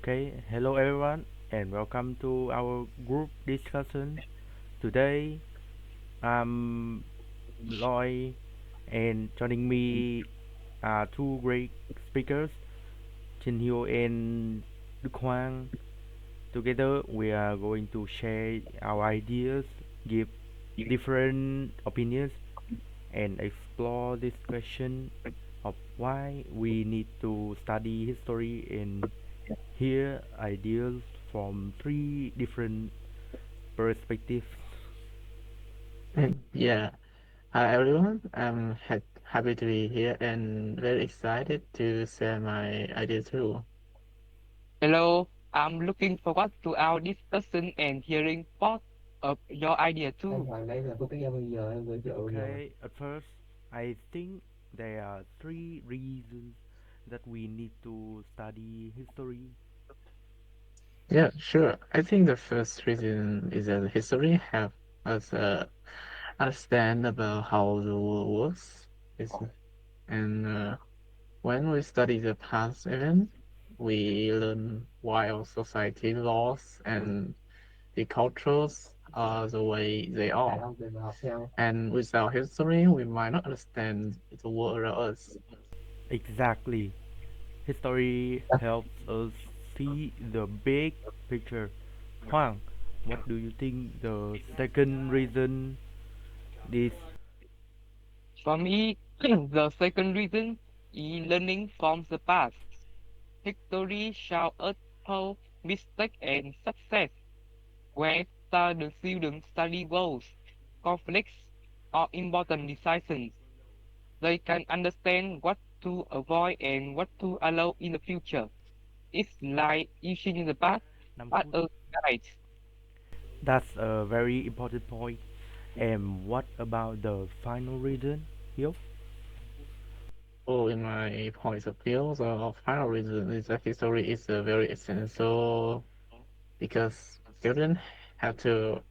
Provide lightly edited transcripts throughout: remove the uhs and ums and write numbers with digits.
Okay, hello everyone, and welcome to our group discussion. Today, I'm Loy, and joining me are two great speakers, Jin Hyo and Đức Hoang. Together, we are going to share our ideas, give different opinions, and explore this question of why we need to study history and hear ideas from three different perspectives. Yeah. Hi everyone. I'm happy to be here and very excited to share my ideas too. Hello, I'm looking forward to our discussion and hearing both of your idea Anh too. Hoàng đây là có tiếng em bây giờ em giới thiệu rồi. Okay, at first, I think there are three reasons that we need to study history. Yeah, sure. I think the first reason is that history help us understand about how the world works. It's, and when we study the past event, we learn why our society laws and the cultures are the way they Tại are. ông tìm học theo. And without history, we might not understand the world around us. Exactly. History helps us see the big picture. Huang, what do you think the second reason is? For me, the second reason is learning from the past. History shows us how mistake and success, where the students study goals, conflicts, or important decisions. They can understand what to avoid and what to allow in the future. It's like using the past 5 as phút. a guide. That's a very important point. And what about the final reason, Hiếu? So, in my point of view, the final reason is that history is very essential because students have to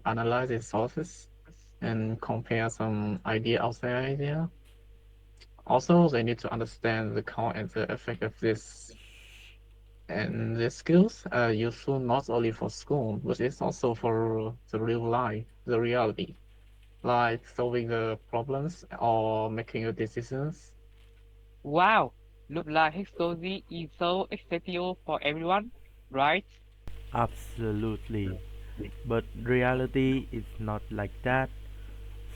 analyze the sources and compare some idea outside idea. Also, they need to understand the cause and the effect of this. And the skills are useful not only for school, but it's also for the real life, the reality, like solving the problems or making the decisions. Wow, look like history is so essential for everyone, right? Absolutely. But reality is not like that.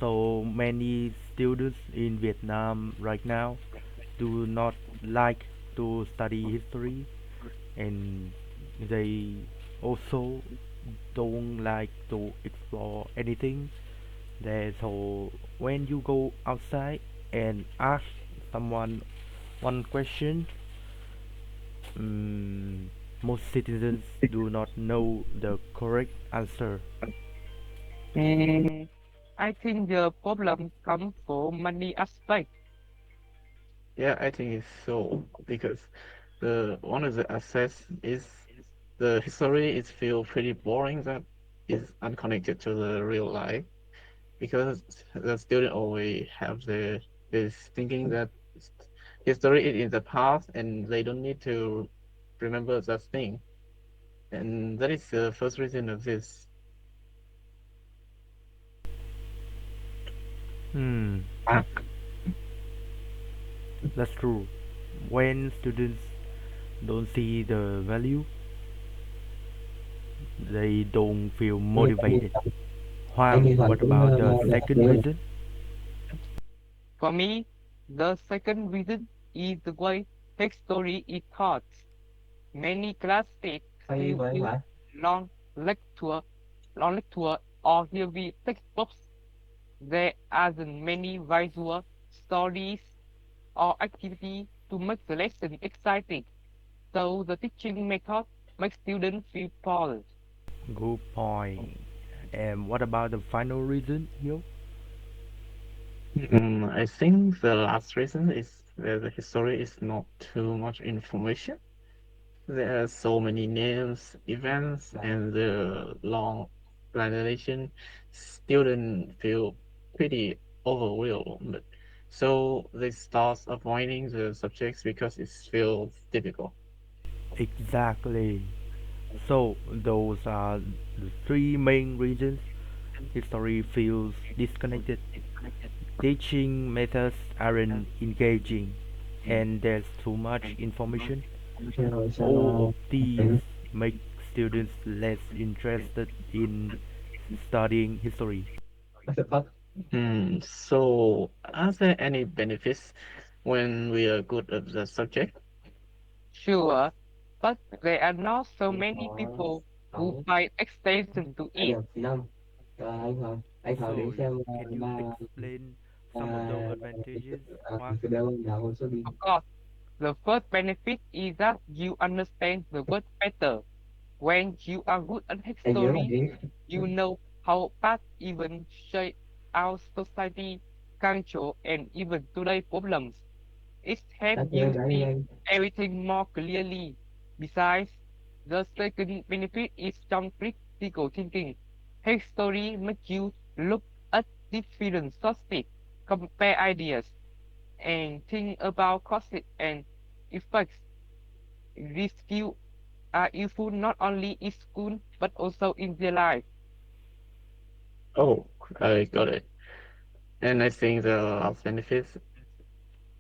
So many students in Vietnam right now do not like to study history, and they also don't like to explore anything there. So when you go outside and ask someone one question, mm, most citizens do not know the correct answer. Mm, I think the problem comes from many aspects. Yeah, I think it's so because the one of the assets is the history is feel pretty boring that is unconnected to the real life because the student always have this thinking that history is in the past and they don't need to remember that thing. And that is the first reason of this. Hmm, that's true. When students don't see the value, they don't feel Em nghĩ motivated. em Hoàng, nghĩ Hoàng what cũng about the lo là học second thêm. reason? For me, the second reason is the way history is taught. Many classmates Hay still vậy use bạn. long lecture, long lecture or heavy textbooks. There aren't many visual stories or activity to make the lesson exciting. So the teaching method makes students feel bored. Good point. And what about the final reason, Hiếu? I think the last reason is that the history is not too much information. There are so many names, events, and the long explanation. Students feel pretty overwhelmed. So they start avoiding the subjects because it feels difficult. Exactly. So those are the three main reasons history feels disconnected. Teaching methods aren't engaging, and there's too much information. rồi sao All of lo these make students less interested in studying history. Thật. So are there any benefits when we are good at the subject? Sure, but there are not so Anh many có people who 6 find extension to anh it. được 5 rồi anh hỏi để So, xem can you ba explain some of those à, advantages, Juan? từ đâu nào số đi Of course, the first benefit is that you understand the world better. When you are good at anh nhớ là history, gì you know how past events shape our society, culture, and even today's problems. It ta helps chơi you đấy see anh everything more clearly. Besides, the second benefit is some critical thinking. History makes you look at different sources, compare ideas, and think about causes and effects. These skills are useful not only in school but also in real life. Oh, I got it. And I think the benefits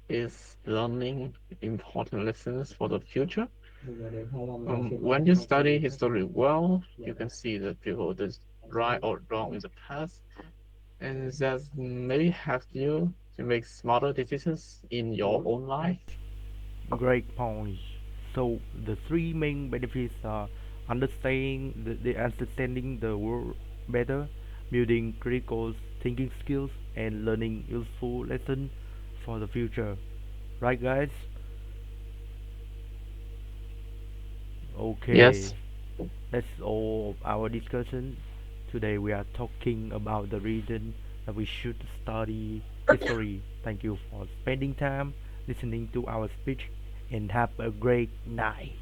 is learning important lessons for the future. bây giờ đến 25 là sẽ có When you hai cái study gì history well, dạ you can see the people that's anh right sẽ or wrong in the past, and that maybe help you to make smarter decisions in your bốn own life. Great point. So the three main benefits are understanding the world better, building critical thinking skills, and learning useful lessons for the future. Right, guys? Yes. Okay, that's all of our discussion. Today we are talking about the reason that we should study history. Thank you for spending time listening to our speech and have a great night.